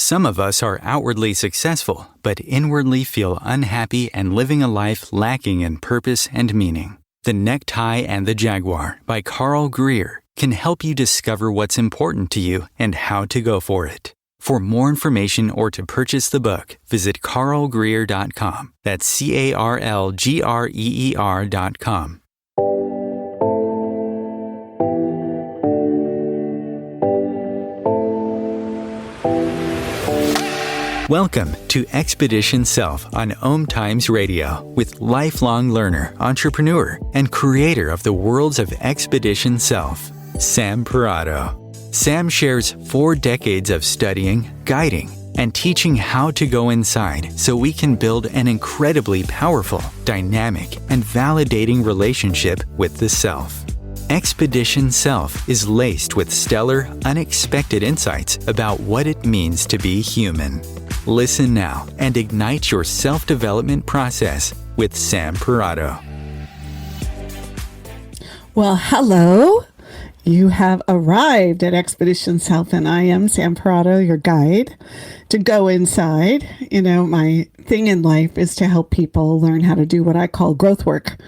Some of us are outwardly successful, but inwardly feel unhappy and living a life lacking in purpose and meaning. The Necktie and the Jaguar by Carl Greer can help you discover what's important to you and how to go for it. For more information or to purchase the book, visit carlgreer.com. That's CARLGREER.com. Welcome to Expedition Self on OMTimes Radio with lifelong learner, entrepreneur, and creator of the worlds of Expedition Self, Sam Parrotto. Sam shares 4 decades of studying, guiding, and teaching how to go inside so we can build an incredibly powerful, dynamic, and validating relationship with the self. Expedition Self is laced with stellar, unexpected insights about what it means to be human. Listen now and ignite your self-development process with Sam Parrotto. Well, hello. You have arrived at Expedition Self, and I am Sam Parrotto, your guide to go inside. You know, my thing in life is to help people learn how to do what I call growth work.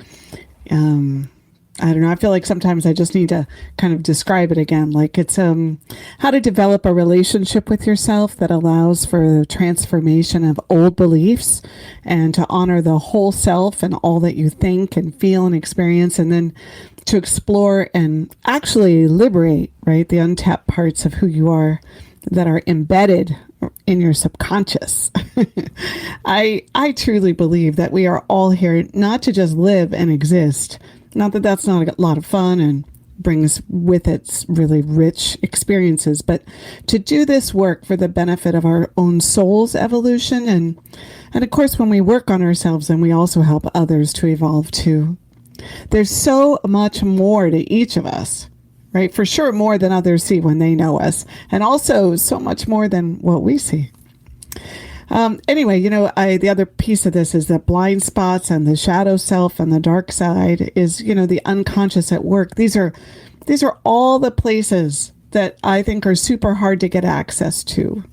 I don't know. I feel like sometimes I just need to kind of describe it again. Like it's how to develop a relationship with yourself that allows for the transformation of old beliefs and to honor the whole self and all that you think and feel and experience, and then to explore and actually liberate, right, the untapped parts of who you are that are embedded in your subconscious. I truly believe that we are all here not to just live and exist. Not that that's not a lot of fun and brings with it really rich experiences, but to do this work for the benefit of our own soul's evolution. And of course, when we work on ourselves, then we also help others to evolve too. There's so much more to each of us, right? For sure, more than others see when they know us, and also so much more than what we see. Anyway, you know, the other piece of this is that blind spots and the shadow self and the dark side is, you know, the unconscious at work. These are all the places that I think are super hard to get access to.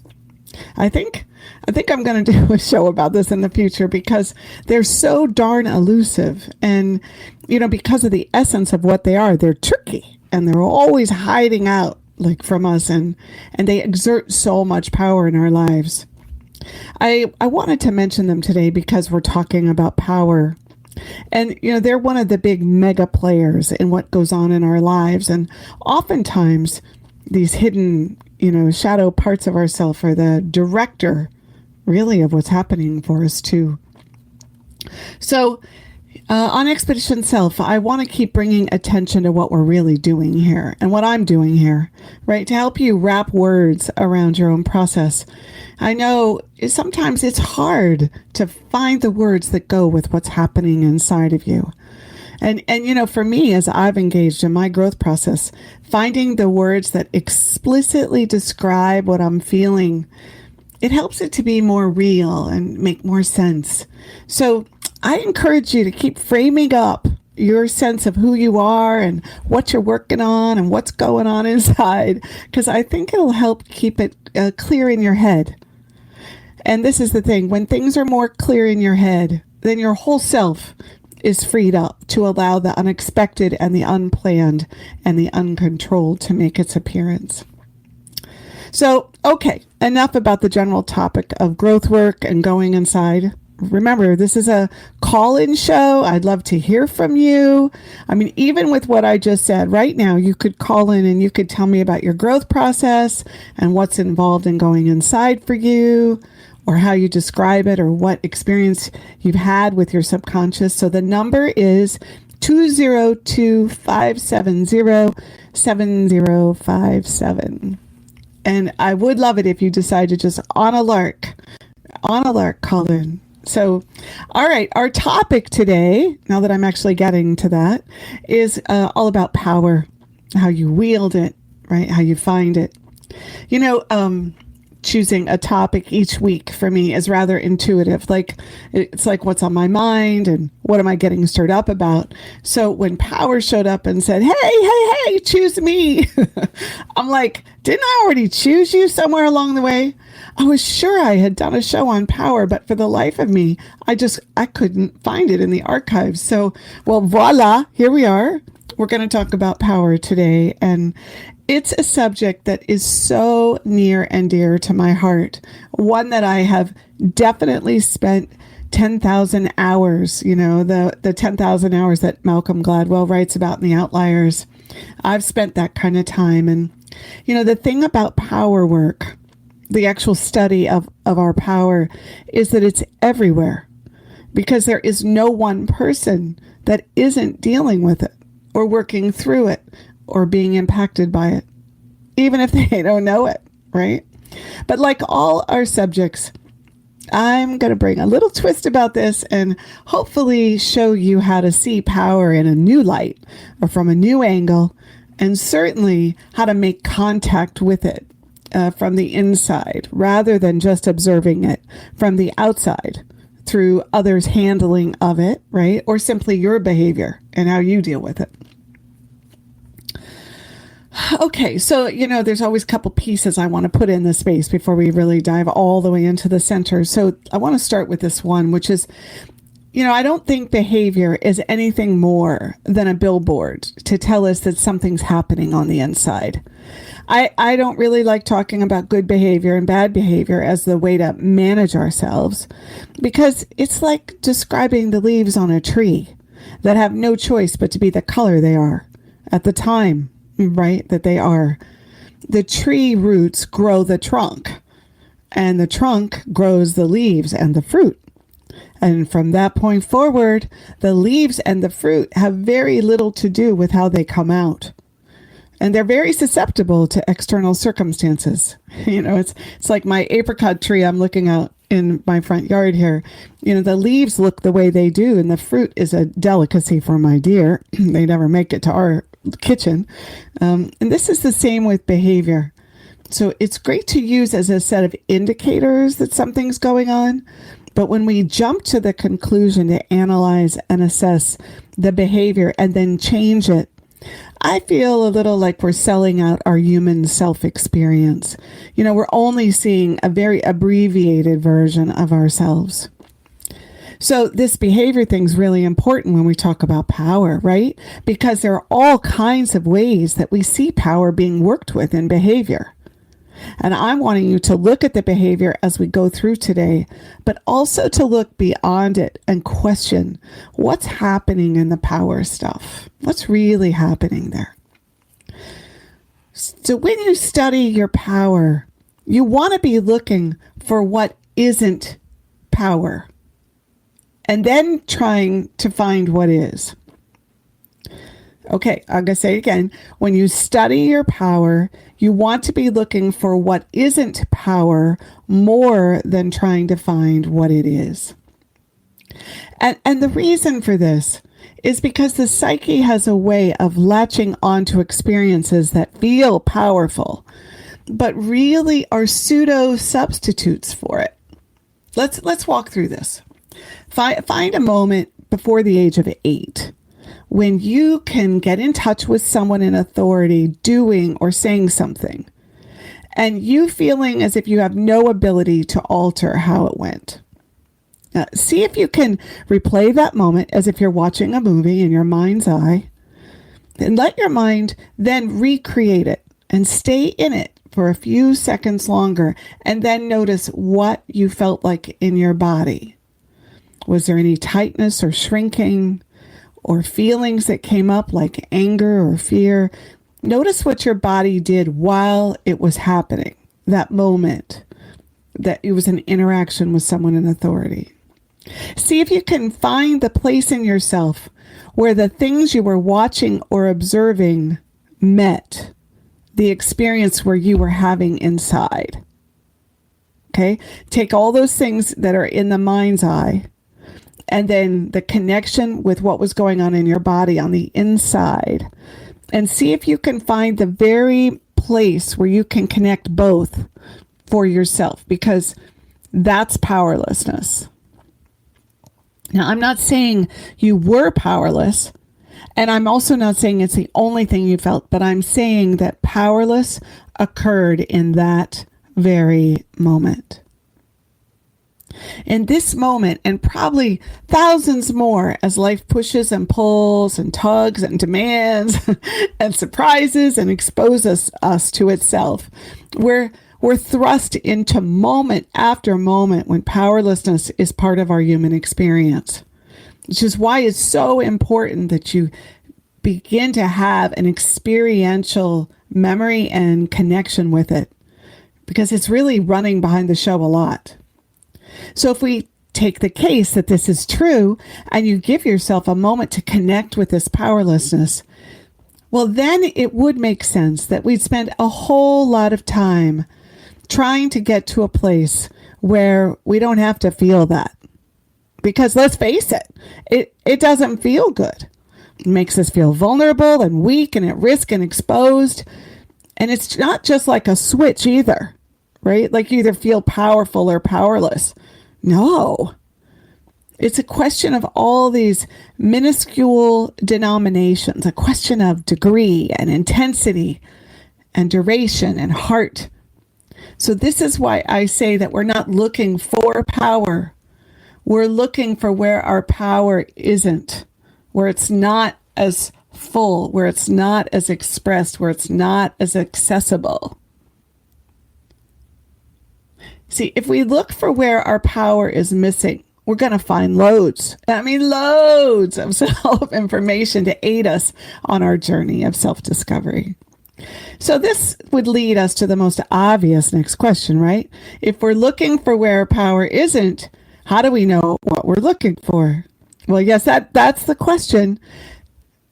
I think I'm going to do a show about this in the future because they're so darn elusive. And, you know, because of the essence of what they are, they're tricky and they're always hiding out like from us, and they exert so much power in our lives. I wanted to mention them today because we're talking about power. And, you know, they're one of the big mega players in what goes on in our lives. And oftentimes these hidden, you know, shadow parts of ourselves are the director, really, of what's happening for us, too. So on Expedition Self, I want to keep bringing attention to what we're really doing here and what I'm doing here, right? To help you wrap words around your own process. I know sometimes it's hard to find the words that go with what's happening inside of you. And you know, for me, as I've engaged in my growth process, finding the words that explicitly describe what I'm feeling, it helps it to be more real and make more sense. So I encourage you to keep framing up your sense of who you are and what you're working on and what's going on inside, because I think it'll help keep it clear in your head. And this is the thing, when things are more clear in your head, then your whole self is freed up to allow the unexpected and the unplanned and the uncontrolled to make its appearance. So, okay, enough about the general topic of growth work and going inside. Remember, this is a call-in show. I'd love to hear from you. I mean, even with what I just said right now, you could call in and you could tell me about your growth process and what's involved in going inside for you, or how you describe it, or what experience you've had with your subconscious. So the number is 202-570-7057. And I would love it if you decide to just on a lark call in. So, all right, our topic today, now that I'm actually getting to that, is all about power, how you wield it, right? How you find it. You know, choosing a topic each week for me is rather intuitive. Like, it's like what's on my mind and what am I getting stirred up about. So when power showed up and said, hey, choose me. I'm like, didn't I already choose you somewhere along the way? I was sure I had done a show on power, but for the life of me, I couldn't find it in the archives. So, well, voila, here we are. We're going to talk about power today. And it's a subject that is so near and dear to my heart. One that I have definitely spent 10,000 hours, the 10,000 hours that Malcolm Gladwell writes about in The Outliers. I've spent that kind of time. And, the thing about power work, the actual study of our power, is that it's everywhere, because there is no one person that isn't dealing with it or working through it or being impacted by it, even if they don't know it, right? But like all our subjects, I'm going to bring a little twist about this and hopefully show you how to see power in a new light or from a new angle, and certainly how to make contact with it from the inside, rather than just observing it from the outside through others' handling of it, right? Or simply your behavior and how you deal with it. Okay, so, there's always a couple pieces I want to put in the space before we really dive all the way into the center. So I want to start with this one, which is, I don't think behavior is anything more than a billboard to tell us that something's happening on the inside. I don't really like talking about good behavior and bad behavior as the way to manage ourselves, because it's like describing the leaves on a tree that have no choice but to be the color they are at the time, right, that they are. The tree roots grow the trunk, and the trunk grows the leaves and the fruit. And from that point forward, the leaves and the fruit have very little to do with how they come out. And they're very susceptible to external circumstances. It's like my apricot tree I'm looking out in my front yard here. The leaves look the way they do, and the fruit is a delicacy for my deer. They never make it to our kitchen. And this is the same with behavior. So it's great to use as a set of indicators that something's going on. But when we jump to the conclusion to analyze and assess the behavior and then change it, I feel a little like we're selling out our human self-experience. We're only seeing a very abbreviated version of ourselves. So this behavior thing's really important when we talk about power, right? Because there are all kinds of ways that we see power being worked with in behavior. And I'm wanting you to look at the behavior as we go through today, but also to look beyond it and question what's happening in the power stuff. What's really happening there? So when you study your power, you want to be looking for what isn't power, and then trying to find what is. Okay, I'm going to say it again. When you study your power, you want to be looking for what isn't power more than trying to find what it is. And the reason for this is because the psyche has a way of latching onto experiences that feel powerful, but really are pseudo substitutes for it. Let's walk through this. Find a moment before the age of 8 when you can get in touch with someone in authority doing or saying something, and you feeling as if you have no ability to alter how it went. See if you can replay that moment as if you're watching a movie in your mind's eye, and let your mind then recreate it and stay in it for a few seconds longer, and then notice what you felt like in your body. Was there any tightness or shrinking or feelings that came up like anger or fear? Notice what your body did while it was happening, that moment, that it was an interaction with someone in authority. See if you can find the place in yourself where the things you were watching or observing met the experience where you were having inside. Okay? Take all those things that are in the mind's eye, and then the connection with what was going on in your body on the inside, and see if you can find the very place where you can connect both for yourself, because that's powerlessness. Now, I'm not saying you were powerless, and I'm also not saying it's the only thing you felt, but I'm saying that powerless occurred in that very moment. In this moment, and probably thousands more as life pushes and pulls and tugs and demands and surprises and exposes us to itself, we're thrust into moment after moment when powerlessness is part of our human experience, which is why it's so important that you begin to have an experiential memory and connection with it, because it's really running behind the show a lot. So if we take the case that this is true and you give yourself a moment to connect with this powerlessness, well, then it would make sense that we'd spend a whole lot of time trying to get to a place where we don't have to feel that. Because let's face it, it doesn't feel good. It makes us feel vulnerable and weak and at risk and exposed. And it's not just like a switch either, right? Like you either feel powerful or powerless. No. It's a question of all these minuscule denominations, a question of degree and intensity and duration and heart. So this is why I say that we're not looking for power. We're looking for where our power isn't, where it's not as full, where it's not as expressed, where it's not as accessible. See, if we look for where our power is missing, we're going to find loads of self-information to aid us on our journey of self-discovery. So this would lead us to the most obvious next question, right? If we're looking for where our power isn't, how do we know what we're looking for? Well, yes, that's the question.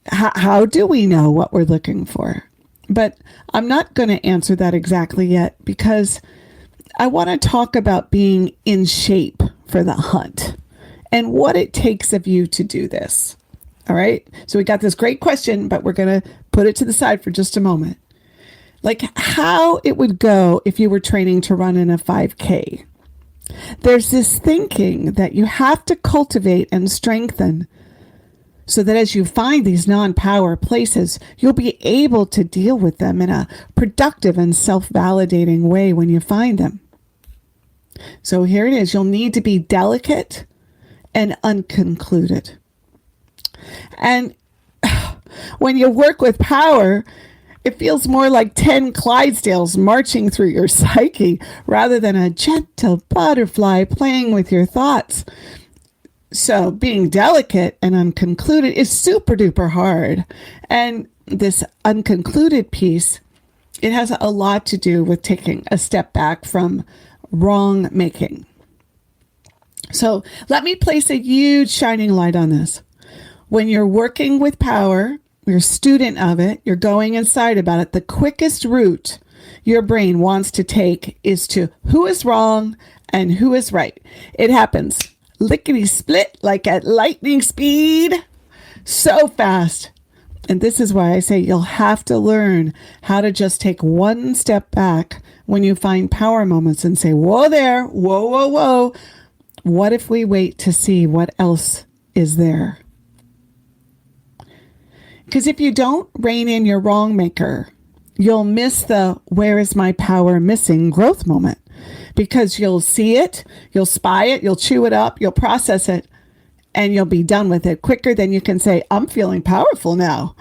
How do we know what we're looking for? But I'm not going to answer that exactly yet, because I want to talk about being in shape for the hunt and what it takes of you to do this. All right. So we got this great question, but we're going to put it to the side for just a moment. Like how it would go if you were training to run in a 5K. There's this thinking that you have to cultivate and strengthen so that as you find these non-power places, you'll be able to deal with them in a productive and self-validating way when you find them. So here it is. You'll need to be delicate and unconcluded. And when you work with power, it feels more like 10 Clydesdales marching through your psyche rather than a gentle butterfly playing with your thoughts. So being delicate and unconcluded is super duper hard. And this unconcluded piece, it has a lot to do with taking a step back from wrong making. So let me place a huge shining light on this. When you're working with power, you're a student of it, you're going inside about it, the quickest route your brain wants to take is to who is wrong and who is right. It happens lickety split, like at lightning speed, so fast. And this is why I say you'll have to learn how to just take one step back when you find power moments and say, whoa there, whoa, whoa, whoa. What if we wait to see what else is there? Because if you don't rein in your wrong maker, you'll miss the where is my power missing growth moment. Because you'll see it, you'll spy it, you'll chew it up, you'll process it, and you'll be done with it quicker than you can say, I'm feeling powerful now.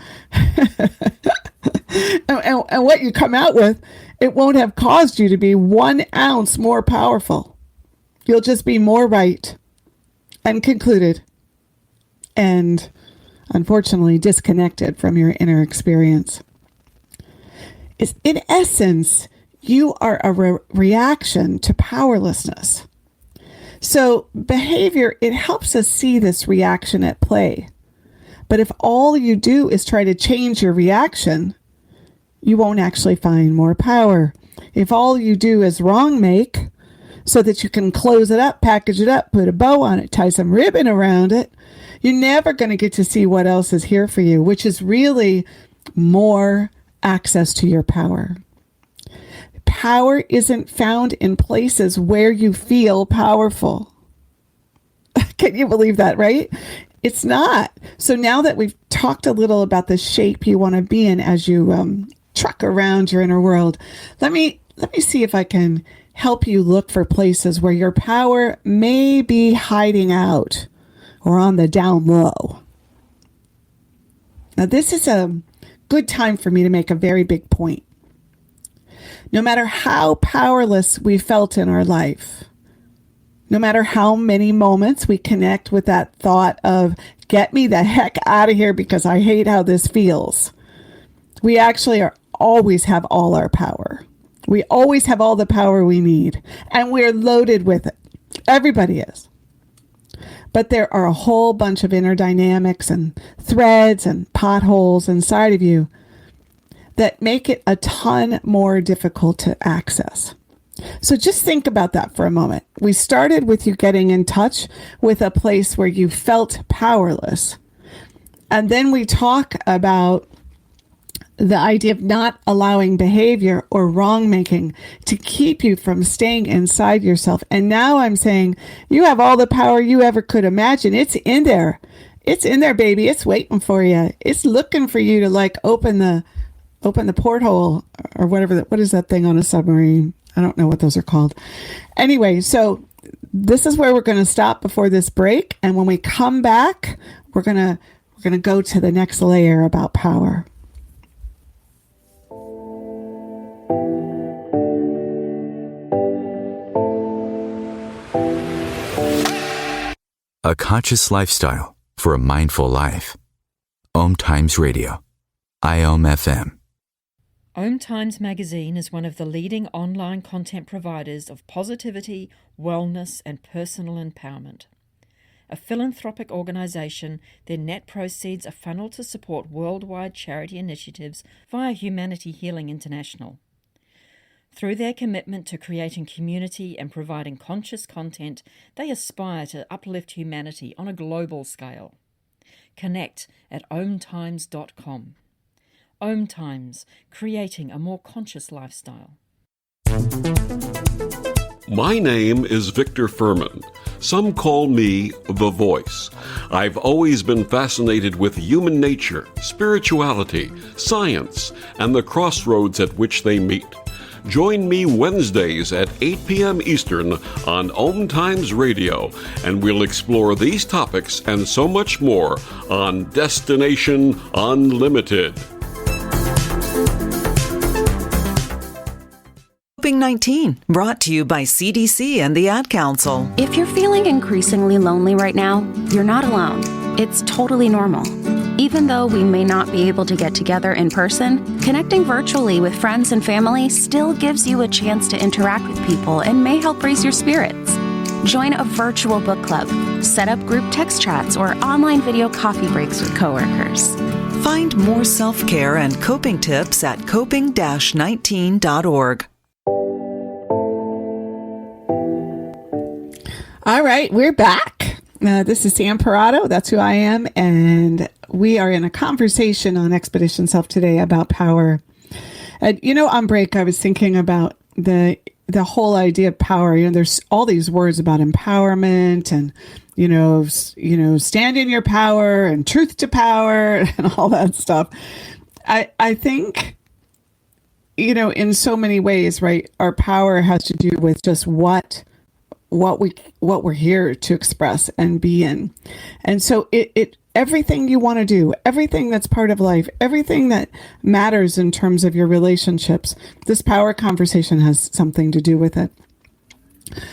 and what you come out with, it won't have caused you to be 1 ounce more powerful. You'll just be more right and concluded and unfortunately disconnected from your inner experience. In essence, you are a reaction to powerlessness. So behavior, it helps us see this reaction at play. But if all you do is try to change your reaction, you won't actually find more power. If all you do is wrong make so that you can close it up, package it up, put a bow on it, tie some ribbon around it, you're never going to get to see what else is here for you, which is really more access to your power. Power isn't found in places where you feel powerful. Can you believe that, right? It's not. So now that we've talked a little about the shape you want to be in as you truck around your inner world, let me let me see if I can help you look for places where your power may be hiding out or on the down low. Now, this is a good time for me to make a very big point. No matter how powerless we felt in our life, no matter how many moments we connect with that thought of, get me the heck out of here because I hate how this feels, we actually always have all our power. We always have all the power we need, and we're loaded with it. Everybody is. But there are a whole bunch of inner dynamics and threads and potholes inside of you that make it a ton more difficult to access. So just think about that for a moment. We started with you getting in touch with a place where you felt powerless. And then we talk about the idea of not allowing behavior or wrong making to keep you from staying inside yourself. And now I'm saying you have all the power you ever could imagine. It's in there. It's in there, baby. It's waiting for you. It's looking for you to like open the porthole or whatever. What is that thing on a submarine? I don't know what those are called. Anyway, so this is where we're going to stop before this break. And when we come back, we're going to go to the next layer about power. A conscious lifestyle for a mindful life. OMTimes Radio. IOM FM. OMTimes magazine is one of the leading online content providers of positivity, wellness, and personal empowerment. A philanthropic organisation, their net proceeds are funneled to support worldwide charity initiatives via Humanity Healing International. Through their commitment to creating community and providing conscious content, they aspire to uplift humanity on a global scale. Connect at omtimes.com. OMTimes, creating a more conscious lifestyle. My name is Victor Furman. Some call me The Voice. I've always been fascinated with human nature, spirituality, science, and the crossroads at which they meet. Join me Wednesdays at 8 p.m. Eastern on OMTimes Radio, and we'll explore these topics and so much more on Destination Unlimited. Coping-19, brought to you by CDC and the Ad Council. If you're feeling increasingly lonely right now, you're not alone. It's totally normal. Even though we may not be able to get together in person, connecting virtually with friends and family still gives you a chance to interact with people and may help raise your spirits. Join a virtual book club, set up group text chats, or online video coffee breaks with coworkers. Find more self-care and coping tips at coping-19.org. All right, we're back. This is Sam Parrotto. That's who I am. And we are in a conversation on Expedition Self today about power. And, on break, I was thinking about the whole idea of power. There's all these words about empowerment and, stand in your power and truth to power and all that stuff. I think, in so many ways, right, our power has to do with just what we're here to express and be in. And so it everything you want to do, everything that's part of life, everything that matters in terms of your relationships, this power conversation has something to do with it.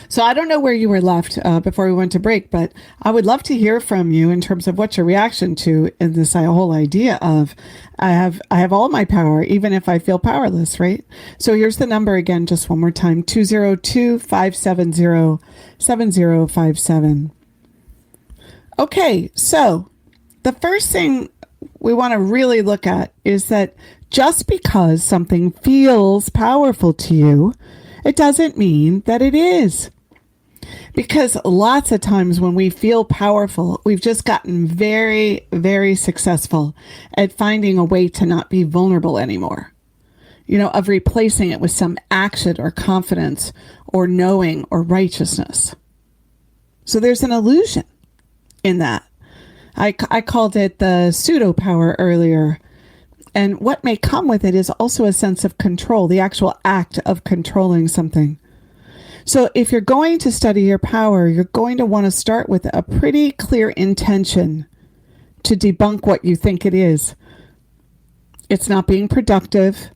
So I don't know where you were left before we went to break, but I would love to hear from you in terms of what's your reaction to in this whole idea of I have all my power, even if I feel powerless, right? So here's the number again, just one more time, 202-570-7057. Okay, so the first thing we want to really look at is that just because something feels powerful to you, it doesn't mean that it is. Because lots of times when we feel powerful, we've just gotten very, very successful at finding a way to not be vulnerable anymore. Of replacing it with some action or confidence or knowing or righteousness. So there's an illusion in that. I called it the pseudo power earlier. And what may come with it is also a sense of control, the actual act of controlling something. So if you're going to study your power, you're going to want to start with a pretty clear intention to debunk what you think it is. It's not being productive.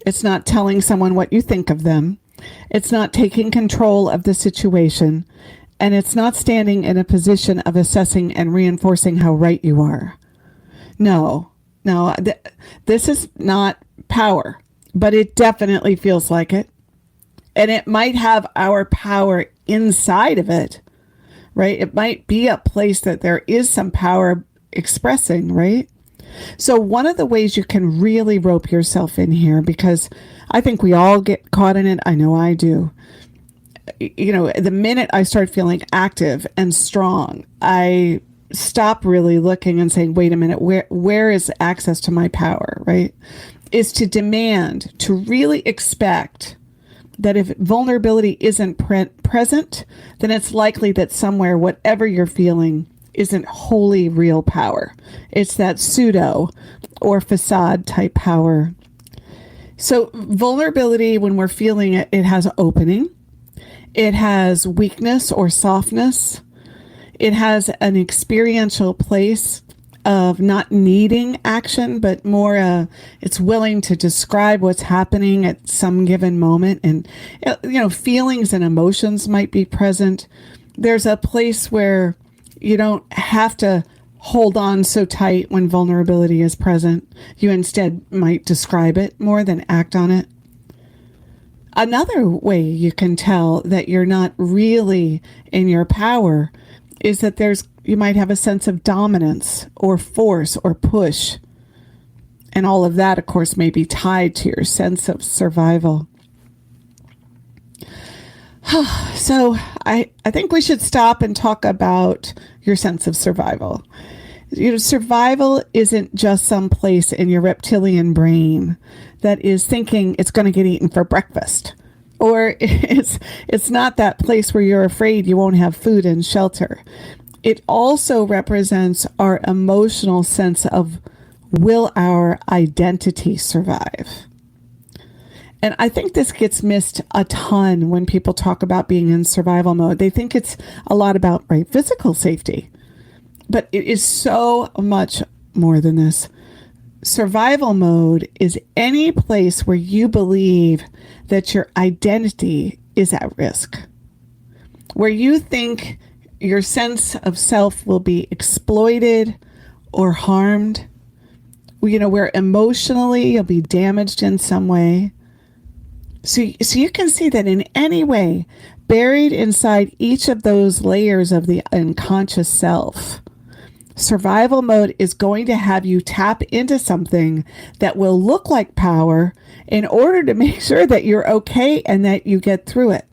It's not telling someone what you think of them. It's not taking control of the situation. And it's not standing in a position of assessing and reinforcing how right you are. No, this is not power, but it definitely feels like it. And it might have our power inside of it, right? It might be a place that there is some power expressing, right? So one of the ways you can really rope yourself in here, because I think we all get caught in it. I know I do. The minute I start feeling active and strong, I stop really looking and saying, wait a minute, where is access to my power, right? Is to demand, to really expect that if vulnerability isn't present, then it's likely that somewhere, whatever you're feeling, isn't wholly real power. It's that pseudo or facade type power. So vulnerability, when we're feeling it, it has opening. It has weakness or softness. It has an experiential place of not needing action, but more it's willing to describe what's happening at some given moment. And, feelings and emotions might be present. There's a place where you don't have to hold on so tight when vulnerability is present. You instead might describe it more than act on it. Another way you can tell that you're not really in your power is that you might have a sense of dominance or force or push. And all of that, of course, may be tied to your sense of survival. So I think we should stop and talk about your sense of survival. Survival isn't just some place in your reptilian brain that is thinking it's going to get eaten for breakfast. Or it's not that place where you're afraid you won't have food and shelter. It also represents our emotional sense of, will our identity survive? And I think this gets missed a ton when people talk about being in survival mode. They think it's a lot about, right, physical safety. But it is so much more than this. Survival mode is any place where you believe that your identity is at risk, where you think your sense of self will be exploited or harmed, where emotionally you'll be damaged in some way. So you can see that in any way, buried inside each of those layers of the unconscious self, survival mode is going to have you tap into something that will look like power in order to make sure that you're okay and that you get through it.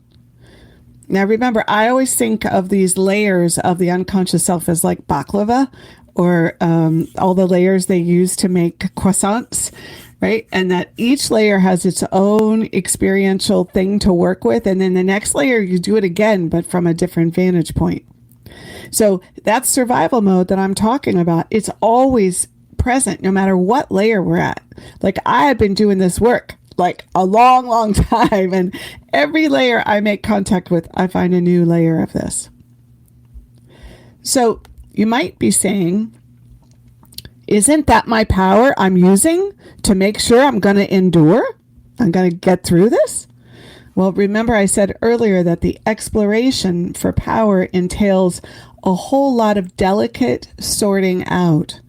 Now, remember, I always think of these layers of the unconscious self as like baklava, or all the layers they use to make croissants, right? And that each layer has its own experiential thing to work with. And then the next layer, you do it again, but from a different vantage point. So that's survival mode that I'm talking about. It's always present, no matter what layer we're at. Like, I have been doing this work like a long, long time. And every layer I make contact with, I find a new layer of this. So you might be saying, isn't that my power I'm using to make sure I'm going to endure? I'm going to get through this? Well, remember I said earlier that the exploration for power entails a whole lot of delicate sorting out,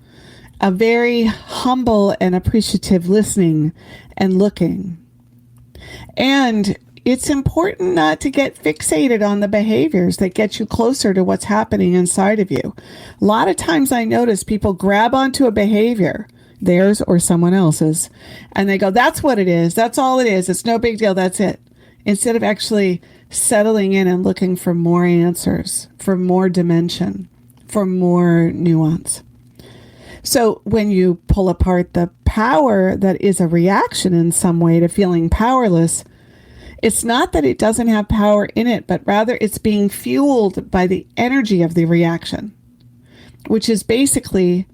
a very humble and appreciative listening and looking. And it's important not to get fixated on the behaviors that get you closer to what's happening inside of you. A lot of times I notice people grab onto a behavior, theirs or someone else's, and they go, that's what it is. That's all it is. It's no big deal. That's it. Instead of actually settling in and looking for more answers, for more dimension, for more nuance. So when you pull apart the power that is a reaction in some way to feeling powerless, it's not that it doesn't have power in it, but rather it's being fueled by the energy of the reaction, which is basically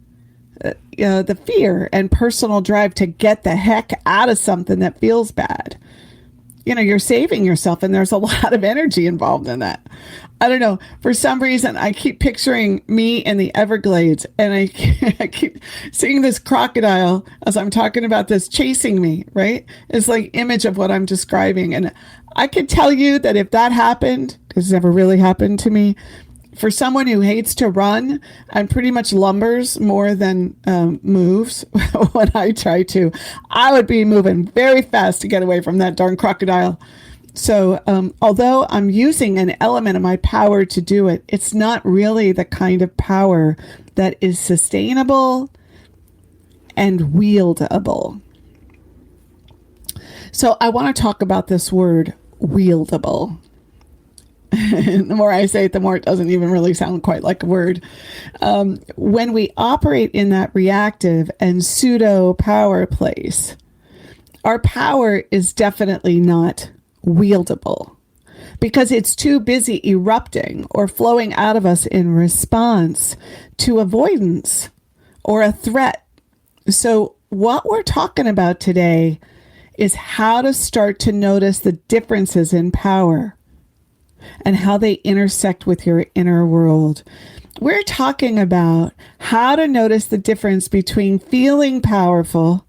the fear and personal drive to get the heck out of something that feels bad. You're saving yourself, and there's a lot of energy involved in that. I don't know. For some reason, I keep picturing me in the Everglades, and I keep seeing this crocodile as I'm talking about this chasing me, right? It's like image of what I'm describing. And I could tell you that if that happened, because it's never really happened to me, for someone who hates to run and pretty much lumbers more than moves when I try to, I would be moving very fast to get away from that darn crocodile. So although I'm using an element of my power to do it, it's not really the kind of power that is sustainable and wieldable. So I want to talk about this word, wieldable. And the more I say it, the more it doesn't even really sound quite like a word. When we operate in that reactive and pseudo power place, our power is definitely not wieldable because it's too busy erupting or flowing out of us in response to avoidance or a threat. So what we're talking about today is how to start to notice the differences in power and how they intersect with your inner world. We're talking about how to notice the difference between feeling powerful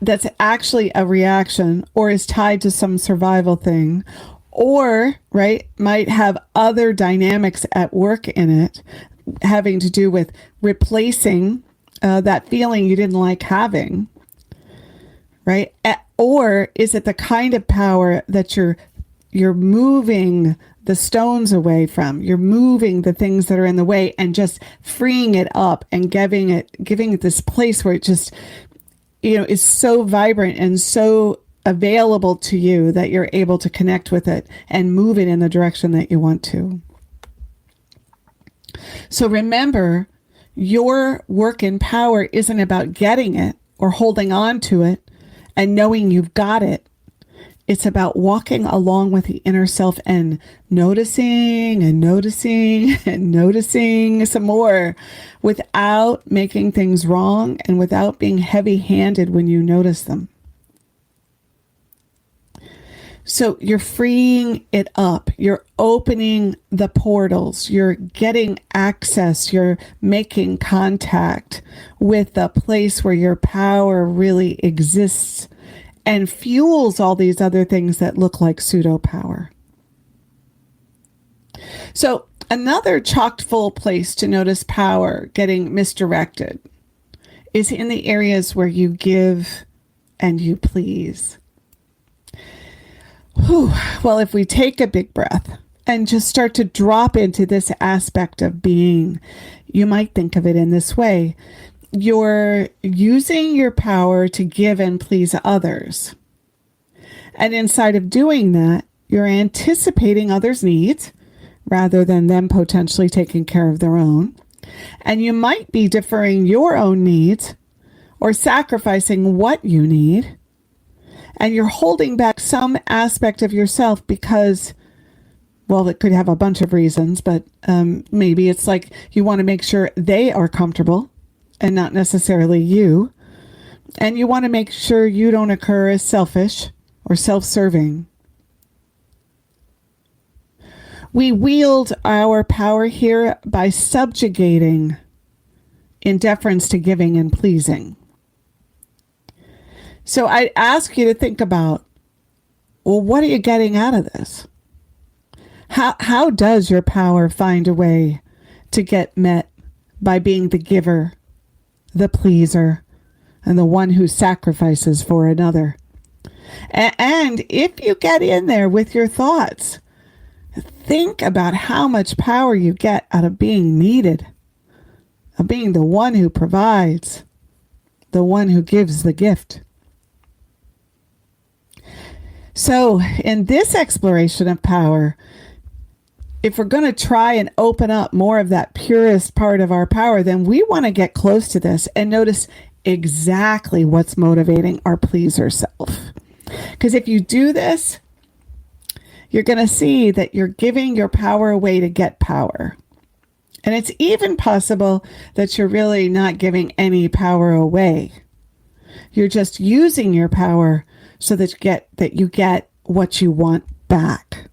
that's actually a reaction or is tied to some survival thing, or, right, might have other dynamics at work in it, having to do with replacing that feeling you didn't like having, right? Or is it the kind of power that you're moving the stones away from, you're moving the things that are in the way and just freeing it up and giving it this place where it just, is so vibrant and so available to you that you're able to connect with it and move it in the direction that you want to. So remember, your work in power isn't about getting it or holding on to it and knowing you've got it. It's about walking along with the inner self and noticing and noticing and noticing some more without making things wrong and without being heavy-handed when you notice them. So you're freeing it up. You're opening the portals. You're getting access. You're making contact with the place where your power really exists and fuels all these other things that look like pseudo power. So another chock full place to notice power getting misdirected is in the areas where you give and you please. Whew. Well, if we take a big breath and just start to drop into this aspect of being, you might think of it in this way. You're using your power to give and please others. And inside of doing that, you're anticipating others' needs rather than them potentially taking care of their own. And you might be deferring your own needs or sacrificing what you need. And you're holding back some aspect of yourself because, well, it could have a bunch of reasons, but maybe it's like you want to make sure they are comfortable and not necessarily you. And you want to make sure you don't occur as selfish or self-serving. We wield our power here by subjugating in deference to giving and pleasing. So I ask you to think about, well, what are you getting out of this? How does your power find a way to get met by being the giver, the pleaser, and the one who sacrifices for another? And if you get in there with your thoughts, think about how much power you get out of being needed, of being the one who provides, the one who gives the gift. So in this exploration of power, if we're going to try and open up more of that purest part of our power, then we want to get close to this and notice exactly what's motivating our pleaser self. Because if you do this, you're going to see that you're giving your power away to get power. And it's even possible that you're really not giving any power away. You're just using your power so that you get what you want back.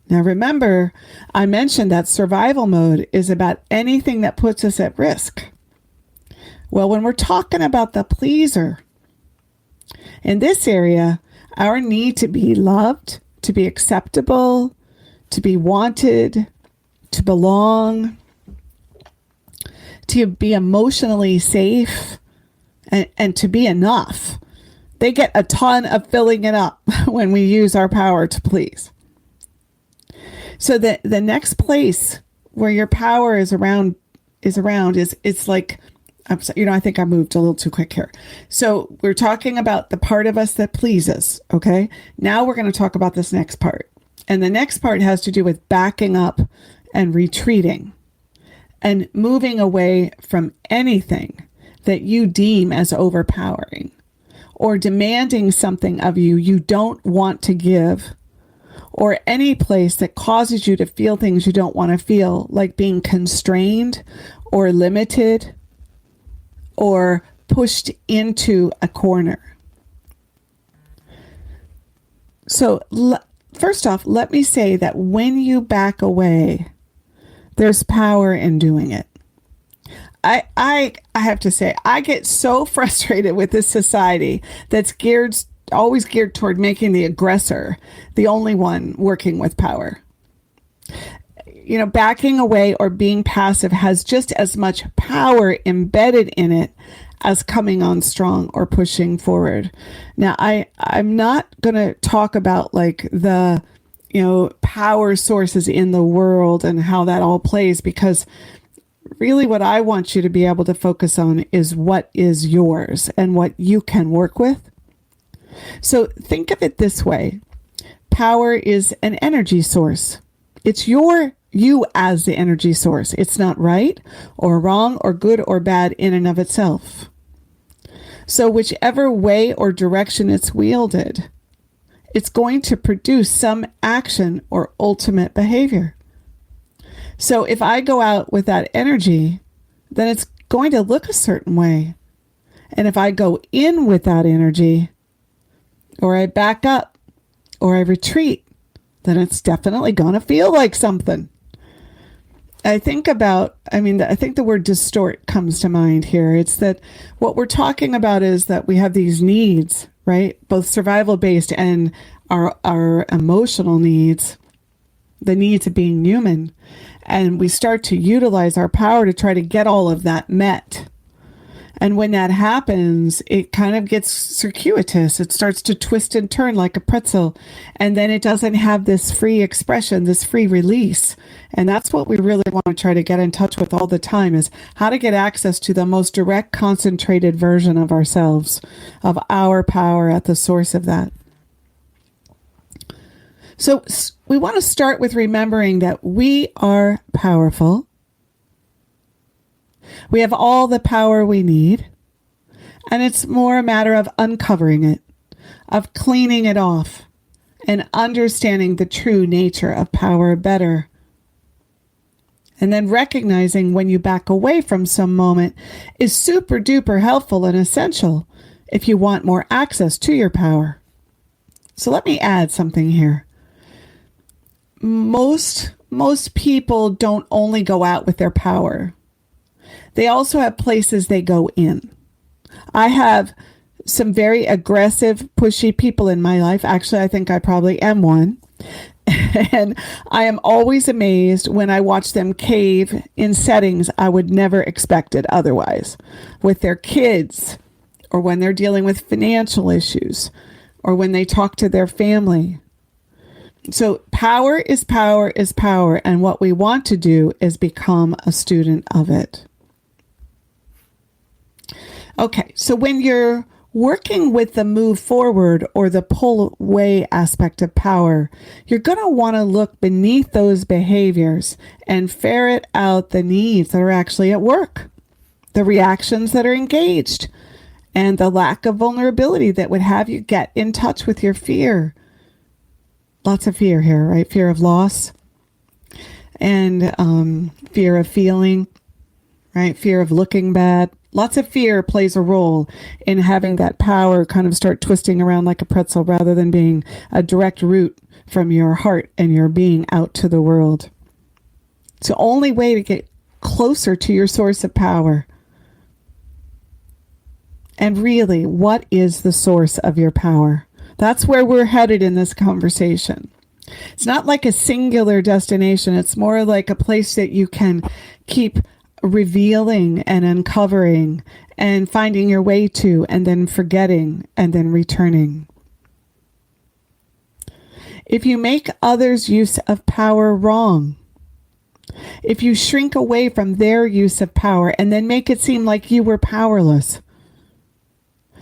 Now remember, I mentioned that survival mode is about anything that puts us at risk. Well, when we're talking about the pleaser, in this area, our need to be loved, to be acceptable, to be wanted, to belong, to be emotionally safe, and to be enough, they get a ton of filling it up when we use our power to please. So the next place where your power is around it's like, I think I moved a little too quick here. So we're talking about the part of us that pleases. Okay. Now we're going to talk about this next part. And the next part has to do with backing up and retreating and moving away from anything that you deem as overpowering or demanding something of you you don't want to give, or any place that causes you to feel things you don't want to feel, like being constrained or limited or pushed into a corner. So first off, let me say that when you back away, there's power in doing it. I have to say, I get so frustrated with this society that's always geared toward making the aggressor the only one working with power. Backing away or being passive has just as much power embedded in it as coming on strong or pushing forward. Now, I'm not going to talk about like the, power sources in the world and how that all plays, because really what I want you to be able to focus on is what is yours and what you can work with. So think of it this way. Power is an energy source. It's you as the energy source. It's not right or wrong or good or bad in and of itself. So whichever way or direction it's wielded, it's going to produce some action or ultimate behavior. So if I go out with that energy, then it's going to look a certain way. And if I go in with that energy, or I back up, or I retreat, then it's definitely going to feel like something. I think the word distort comes to mind here. It's that what we're talking about is that we have these needs, right? Both survival based and our emotional needs, the needs of being human. And we start to utilize our power to try to get all of that met. And when that happens, it kind of gets circuitous. It starts to twist and turn like a pretzel. And then it doesn't have this free expression, this free release. And that's what we really want to try to get in touch with all the time, is how to get access to the most direct, concentrated version of ourselves, of our power at the source of that. So we want to start with remembering that we are powerful. We have all the power we need, and it's more a matter of uncovering it, of cleaning it off, and understanding the true nature of power better. And then recognizing when you back away from some moment is super duper helpful and essential if you want more access to your power. So let me add something here. Most people don't only go out with their power. They also have places they go in. I have some very aggressive, pushy people in my life. Actually, I think I probably am one. And I am always amazed when I watch them cave in settings I would never expect it otherwise, with their kids, or when they're dealing with financial issues, or when they talk to their family. So power is power is power, and what we want to do is become a student of it. Okay, so when you're working with the move forward or the pull away aspect of power, you're going to want to look beneath those behaviors and ferret out the needs that are actually at work, the reactions that are engaged, and the lack of vulnerability that would have you get in touch with your fear. Lots of fear here, right? Fear of loss. and fear of feeling, right? Fear of looking bad. Lots of fear plays a role in having that power kind of start twisting around like a pretzel rather than being a direct route from your heart and your being out to the world. It's the only way to get closer to your source of power. And really, what is the source of your power? That's where we're headed in this conversation. It's not like a singular destination. It's more like a place that you can keep revealing and uncovering and finding your way to, and then forgetting, and then returning. If you make others' use of power wrong, if you shrink away from their use of power and then make it seem like you were powerless,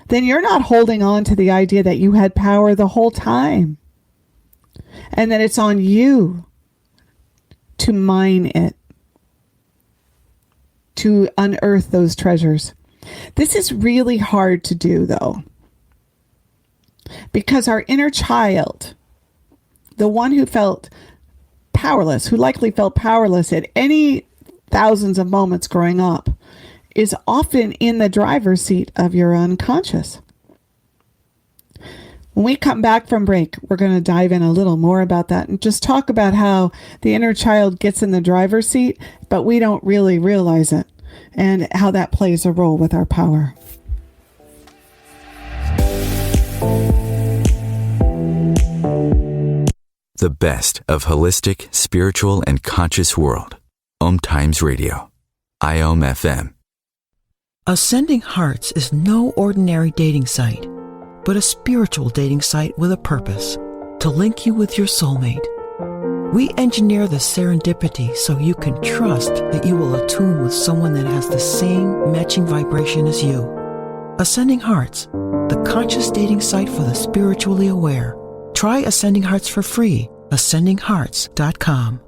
then you're not holding on to the idea that you had power the whole time and that it's on you to mine it, to unearth those treasures. This is really hard to do, though, because our inner child, the one who felt powerless, who likely felt powerless at any thousands of moments growing up, is often in the driver's seat of your unconscious. When we come back from break, we're going to dive in a little more about that and just talk about how the inner child gets in the driver's seat, but we don't really realize it, and how that plays a role with our power. The best of holistic, spiritual, and conscious world. OMTimes Radio. IOM FM. Ascending Hearts is no ordinary dating site, but a spiritual dating site with a purpose, to link you with your soulmate. We engineer the serendipity so you can trust that you will attune with someone that has the same matching vibration as you. Ascending Hearts, the conscious dating site for the spiritually aware. Try Ascending Hearts for free. AscendingHearts.com.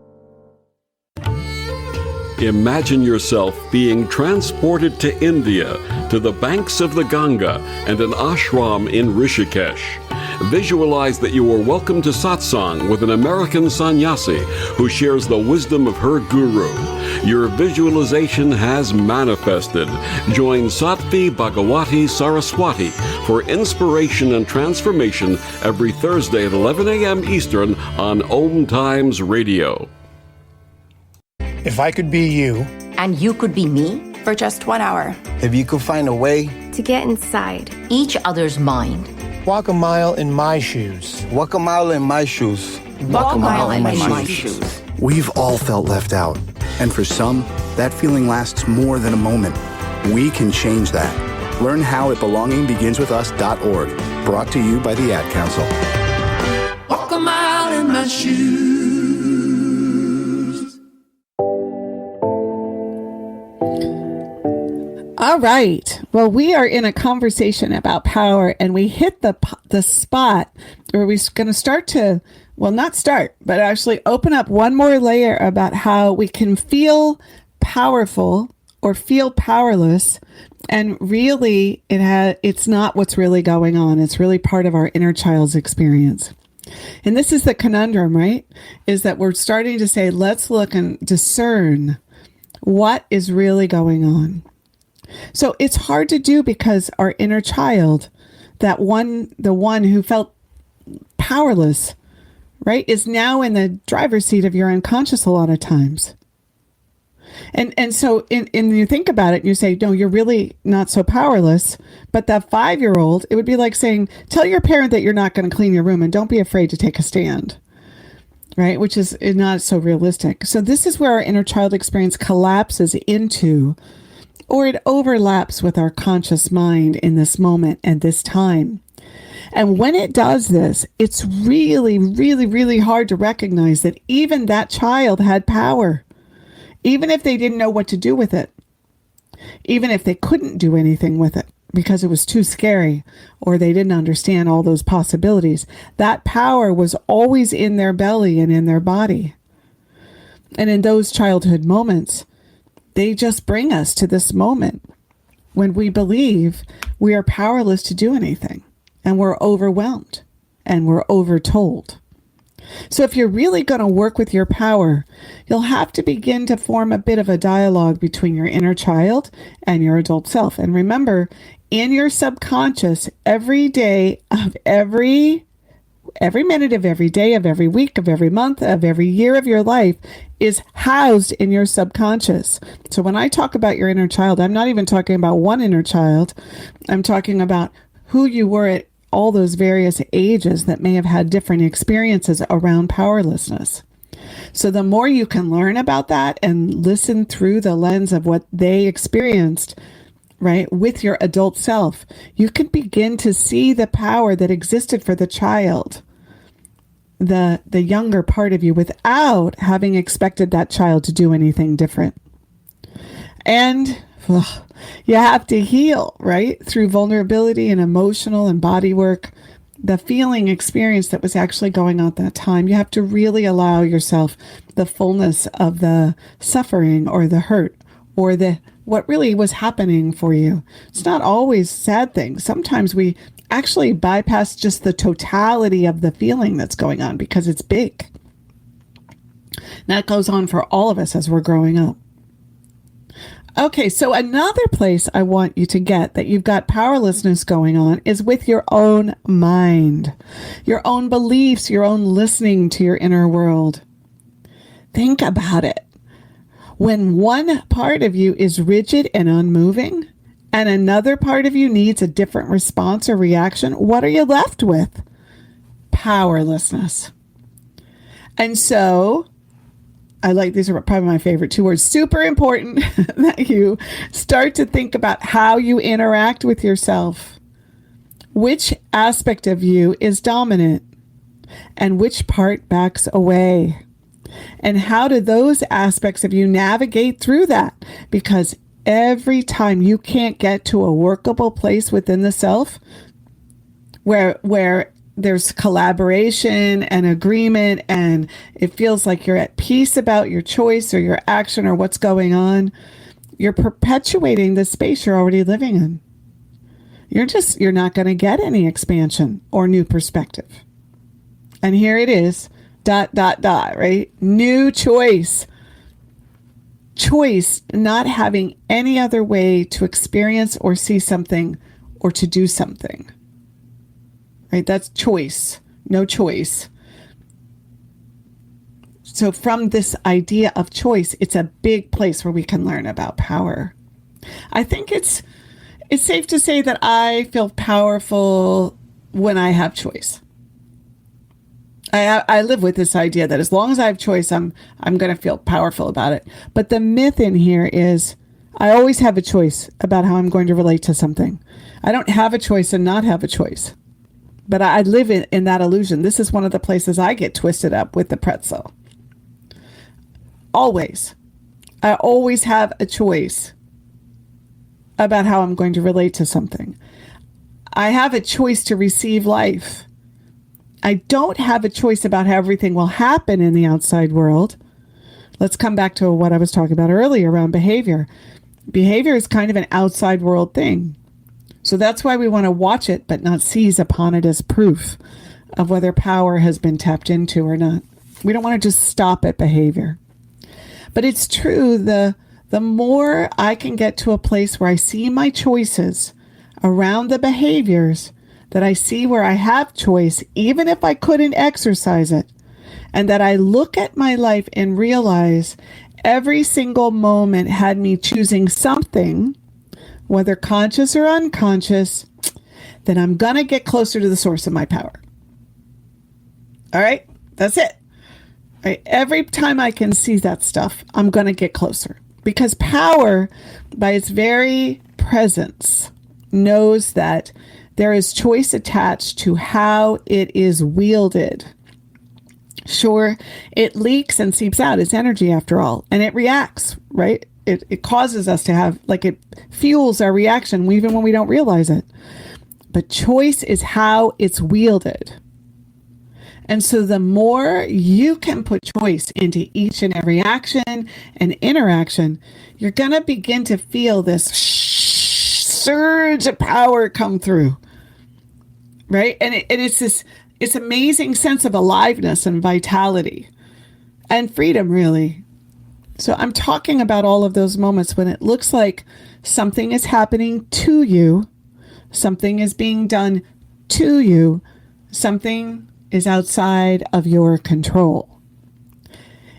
Imagine yourself being transported to India, to the banks of the Ganga and an ashram in Rishikesh. Visualize that you are welcome to satsang with an American sannyasi who shares the wisdom of her guru. Your visualization has manifested. Join Sattvi Bhagawati Saraswati for inspiration and transformation every Thursday at 11 a.m. Eastern on OMTimes Radio. If I could be you, and you could be me, for just 1 hour. If you could find a way to get inside each other's mind. Walk a mile in my shoes. Walk a mile in my shoes. Walk a mile in my shoes. We've all felt left out. And for some, that feeling lasts more than a moment. We can change that. Learn how at belongingbeginswithus.org. Brought to you by the Ad Council. Walk a mile in my shoes. All right. Well, we are in a conversation about power, and we hit the spot where we're going to start to, well, not start, but actually open up one more layer about how we can feel powerful or feel powerless. And really, it's not what's really going on. It's really part of our inner child's experience. And this is the conundrum, right? Is that we're starting to say, let's look and discern what is really going on. So it's hard to do because our inner child, the one who felt powerless, right, is now in the driver's seat of your unconscious a lot of times. And so you think about it and you say, no, you're really not so powerless. But that 5-year-old, it would be like saying, tell your parent that you're not going to clean your room and don't be afraid to take a stand. Right? Which is not so realistic. So this is where our inner child experience collapses into, or it overlaps with our conscious mind in this moment and this time. And when it does this, it's really, really, really hard to recognize that even that child had power, even if they didn't know what to do with it, even if they couldn't do anything with it because it was too scary or they didn't understand all those possibilities. That power was always in their belly and in their body. And in those childhood moments, they just bring us to this moment when we believe we are powerless to do anything and we're overwhelmed and we're overtold. So if you're really going to work with your power, you'll have to begin to form a bit of a dialogue between your inner child and your adult self. And remember, in your subconscious, every day of every minute of every day of every week of every month of every year of your life is housed in your subconscious. So when I talk about your inner child, I'm not even talking about one inner child. I'm talking about who you were at all those various ages that may have had different experiences around powerlessness. So the more you can learn about that and listen through the lens of what they experienced, right, with your adult self, you can begin to see the power that existed for the child, the younger part of you, without having expected that child to do anything different. And you have to heal, right, through vulnerability and emotional and body work, the feeling experience that was actually going on at that time. You have to really allow yourself the fullness of the suffering or the hurt or the what really was happening for you. It's not always sad things. Sometimes we actually bypass just the totality of the feeling that's going on because it's big. That goes on for all of us as we're growing up. Okay, so another place I want you to get that you've got powerlessness going on is with your own mind, your own beliefs, your own listening to your inner world. Think about it. When one part of you is rigid and unmoving, and another part of you needs a different response or reaction, what are you left with? Powerlessness. And so, these are probably my favorite two words, super important that you start to think about how you interact with yourself. Which aspect of you is dominant and which part backs away? And how do those aspects of you navigate through that? Because every time you can't get to a workable place within the self where there's collaboration and agreement and it feels like you're at peace about your choice or your action or what's going on, you're perpetuating the space you're already living in. You're not going to get any expansion or new perspective. And here it is, ... right? New choice. Choice, not having any other way to experience or see something or to do something. Right? That's choice. No choice. So from this idea of choice, it's a big place where we can learn about power. I think it's safe to say that I feel powerful when I have choice. I live with this idea that as long as I have choice, I'm going to feel powerful about it. But the myth in here is I always have a choice about how I'm going to relate to something. I don't have a choice and not have a choice. But I live in that illusion. This is one of the places I get twisted up with the pretzel. Always. I always have a choice about how I'm going to relate to something. I have a choice to receive life. I don't have a choice about how everything will happen in the outside world. Let's come back to what I was talking about earlier around behavior. Behavior is kind of an outside world thing. So that's why we want to watch it, but not seize upon it as proof of whether power has been tapped into or not. We don't want to just stop at behavior. But it's true, the more I can get to a place where I see my choices around the behaviors, that I see where I have choice, even if I couldn't exercise it, and that I look at my life and realize every single moment had me choosing something, whether conscious or unconscious, then I'm going to get closer to the source of my power. All right? That's it. All right? Every time I can see that stuff, I'm going to get closer. Because power, by its very presence, knows that there is choice attached to how it is wielded. Sure, it leaks and seeps out. It's energy after all. And it reacts, right? It causes us to have, it fuels our reaction even when we don't realize it. But choice is how it's wielded. And so the more you can put choice into each and every action and interaction, you're going to begin to feel this surge of power come through. Right? And it's this It's amazing sense of aliveness and vitality and freedom, really. So I'm talking about all of those moments when it looks like something is happening to you, something is being done to you, something is outside of your control.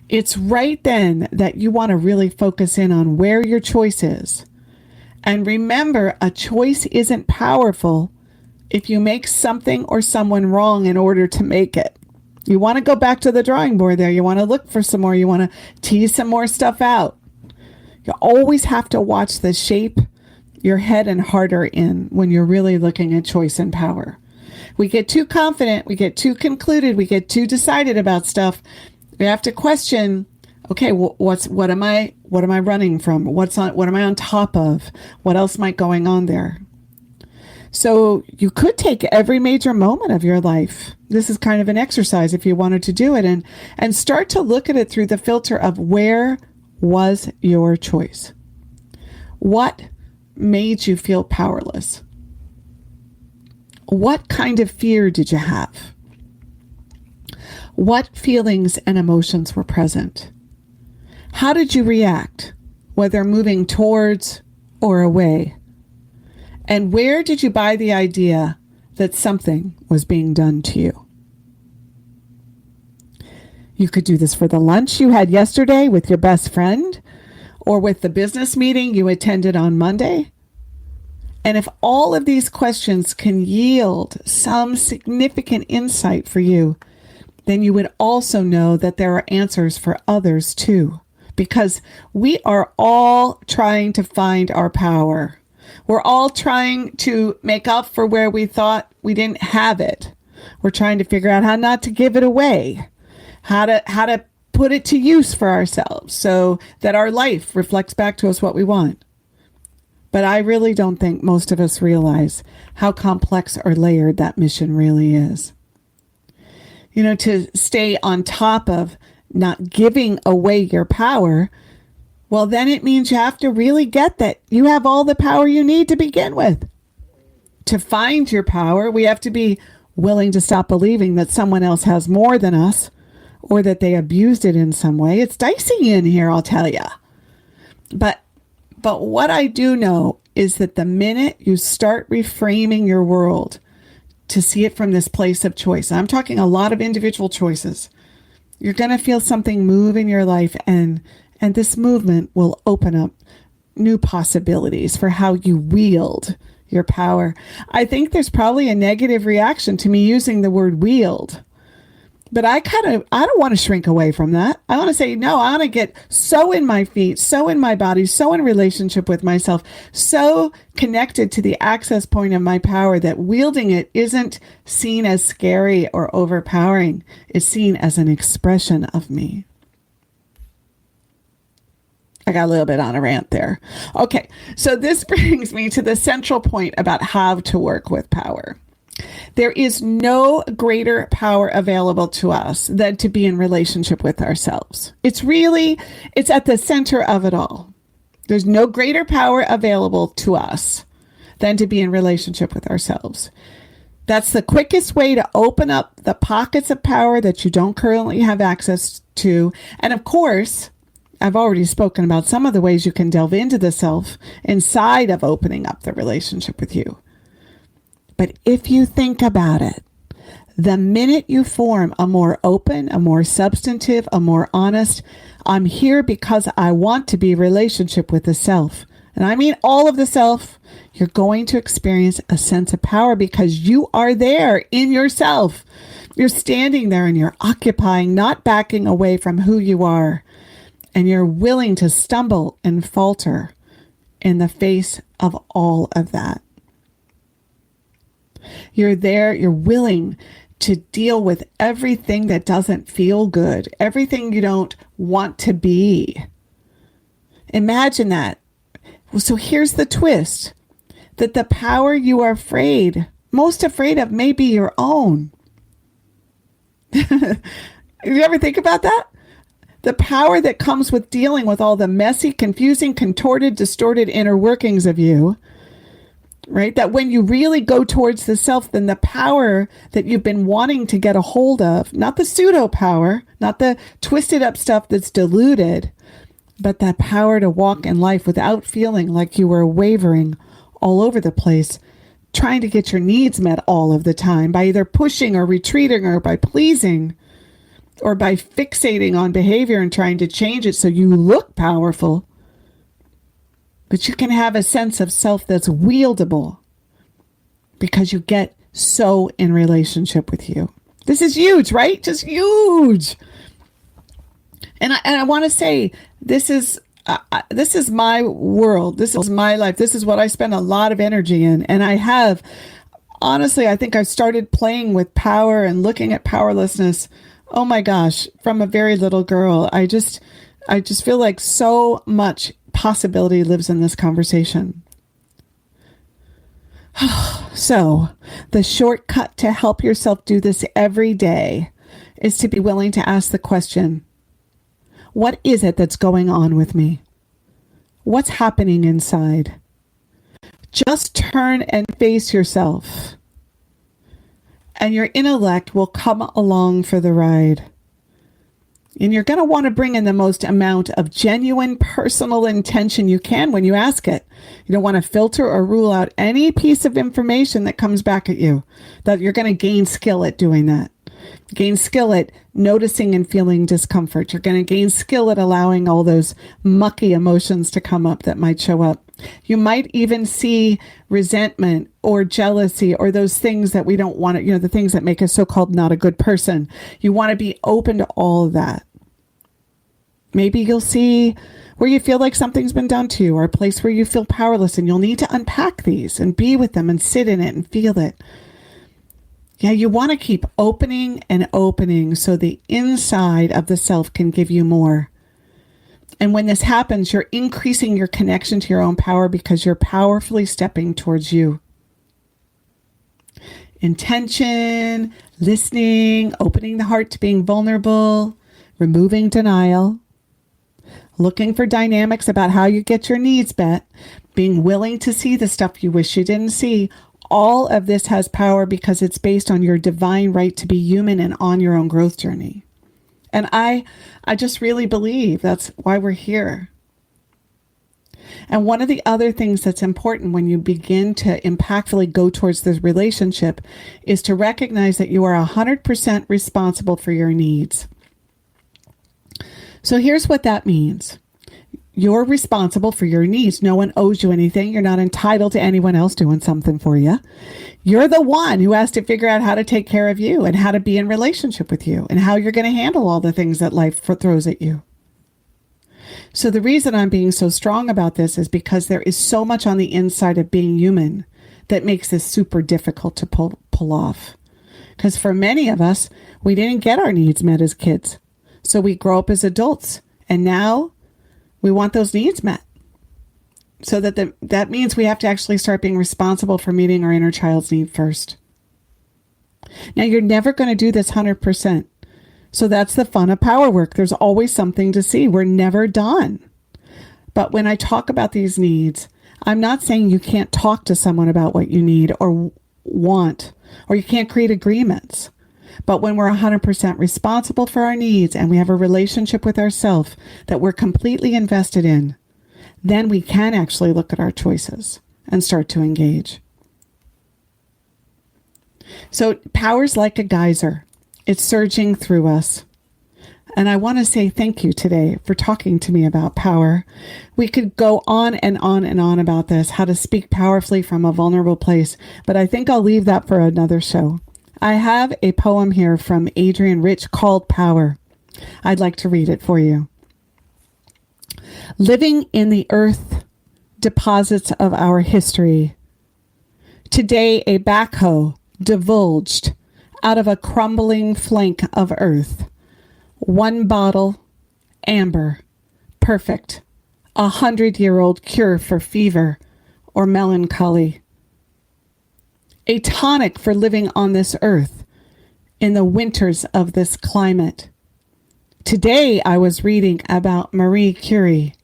It's right then that you want to really focus in on where your choice is. And remember, a choice isn't powerful if you make something or someone wrong in order to make it. You want to go back to the drawing board there. You want to look for some more. You want to tease some more stuff out. You always have to watch the shape your head and heart are in when you're really looking at choice and power. We get too confident. We get too concluded. We get too decided about stuff. We have to question, okay, what am I running from? What am I on top of? What else might going on there? So you could take every major moment of your life. This is kind of an exercise if you wanted to do it, and start to look at it through the filter of where was your choice? What made you feel powerless? What kind of fear did you have? What feelings and emotions were present? How did you react, whether moving towards or away? And where did you buy the idea that something was being done to you? You could do this for the lunch you had yesterday with your best friend, or with the business meeting you attended on Monday. And if all of these questions can yield some significant insight for you, then you would also know that there are answers for others too, because we are all trying to find our power. We're all trying to make up for where we thought we didn't have it. We're trying to figure out how not to give it away, how to put it to use for ourselves so that our life reflects back to us what we want. But I really don't think most of us realize how complex or layered that mission really is. You know, to stay on top of not giving away your power, well, then it means you have to really get that you have all the power you need to begin with. To find your power, we have to be willing to stop believing that someone else has more than us or that they abused it in some way. It's dicey in here, I'll tell you. But what I do know is that the minute you start reframing your world to see it from this place of choice, I'm talking a lot of individual choices, you're going to feel something move in your life, and this movement will open up new possibilities for how you wield your power. I think there's probably a negative reaction to me using the word wield, but I don't want to shrink away from that. I want to say, no, I want to get so in my feet, so in my body, so in relationship with myself, so connected to the access point of my power that wielding it isn't seen as scary or overpowering. It's seen as an expression of me. I got a little bit on a rant there. Okay, so this brings me to the central point about how to work with power. There is no greater power available to us than to be in relationship with ourselves. It's at the center of it all. There's no greater power available to us than to be in relationship with ourselves. That's the quickest way to open up the pockets of power that you don't currently have access to. And of course, I've already spoken about some of the ways you can delve into the self inside of opening up the relationship with you. But if you think about it, the minute you form a more open, a more substantive, a more honest, I'm here because I want to be relationship with the self, and I mean all of the self, you're going to experience a sense of power because you are there in yourself. You're standing there and you're occupying, not backing away from who you are. And you're willing to stumble and falter in the face of all of that. You're there, you're willing to deal with everything that doesn't feel good, everything you don't want to be. Imagine that. So here's the twist, that the power you are most afraid of may be your own. You ever think about that? The power that comes with dealing with all the messy, confusing, contorted, distorted inner workings of you right? That when you really go towards the self, then the power that you've been wanting to get a hold of, not the pseudo power, not the twisted up stuff that's diluted, but that power to walk in life without feeling like you were wavering all over the place, trying to get your needs met all of the time by either pushing or retreating or by pleasing or by fixating on behavior and trying to change it so you look powerful. But you can have a sense of self that's wieldable because you get so in relationship with you. This is huge, right? Just huge. And I want to say, this is my world. This is my life. This is what I spend a lot of energy in. And I have, honestly, I think I started playing with power and looking at powerlessness. Oh my gosh, from a very little girl. I just feel like so much possibility lives in this conversation. So, the shortcut to help yourself do this every day is to be willing to ask the question, what is it that's going on with me? What's happening inside? Just turn and face yourself, and your intellect will come along for the ride. And you're going to want to bring in the most amount of genuine personal intention you can when you ask it. You don't want to filter or rule out any piece of information that comes back at you, that you're going to gain skill at doing that. Gain skill at noticing and feeling discomfort. You're going to gain skill at allowing all those mucky emotions to come up that might show up. You might even see resentment or jealousy or those things that we don't want to, the things that make us so-called not a good person. You want to be open to all of that. Maybe you'll see where you feel like something's been done to you or a place where you feel powerless, and you'll need to unpack these and be with them and sit in it and feel it. Yeah, you want to keep opening and opening so the inside of the self can give you more. And when this happens, you're increasing your connection to your own power because you're powerfully stepping towards you. Intention, listening, opening the heart to being vulnerable, removing denial, looking for dynamics about how you get your needs met, being willing to see the stuff you wish you didn't see. All of this has power because it's based on your divine right to be human and on your own growth journey. And I just really believe that's why we're here. And one of the other things that's important when you begin to impactfully go towards this relationship is to recognize that you are 100% responsible for your needs. So here's what that means. You're responsible for your needs. No one owes you anything. You're not entitled to anyone else doing something for you. You're the one who has to figure out how to take care of you and how to be in relationship with you and how you're going to handle all the things that life throws at you. So the reason I'm being so strong about this is because there is so much on the inside of being human that makes this super difficult to pull off. Because for many of us, we didn't get our needs met as kids. So we grow up as adults, and now we want those needs met. So that means we have to actually start being responsible for meeting our inner child's need first. Now, you're never going to do this 100%. So that's the fun of power work. There's always something to see. We're never done. But when I talk about these needs, I'm not saying you can't talk to someone about what you need or want, or you can't create agreements. But when we're 100% responsible for our needs and we have a relationship with ourselves that we're completely invested in, then we can actually look at our choices and start to engage. So power's like a geyser. It's surging through us. And I want to say thank you today for talking to me about power. We could go on and on and on about this, how to speak powerfully from a vulnerable place, but I think I'll leave that for another show. I have a poem here from Adrienne Rich called Power. I'd like to read it for you. Living in the earth deposits of our history. Today a backhoe divulged out of a crumbling flank of earth. One bottle, amber, perfect, 100-year-old cure for fever or melancholy. A tonic for living on this earth in the winters of this climate. Today I was reading about Marie Curie.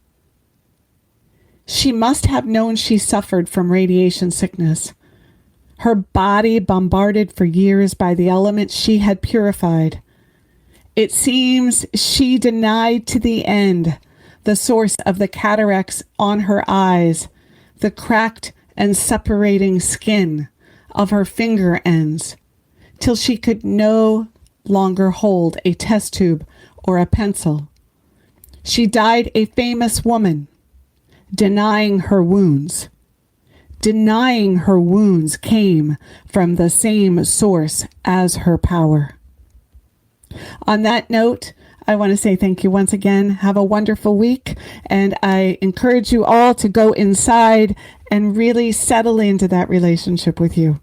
She must have known she suffered from radiation sickness. Her body bombarded for years by the elements she had purified. It seems she denied to the end the source of the cataracts on her eyes, the cracked and separating skin of her finger ends, till she could no longer hold a test tube or a pencil. She died a famous woman, denying her wounds. Denying her wounds came from the same source as her power. On that note, I want to say thank you once again. Have a wonderful week. And I encourage you all to go inside and really settle into that relationship with you.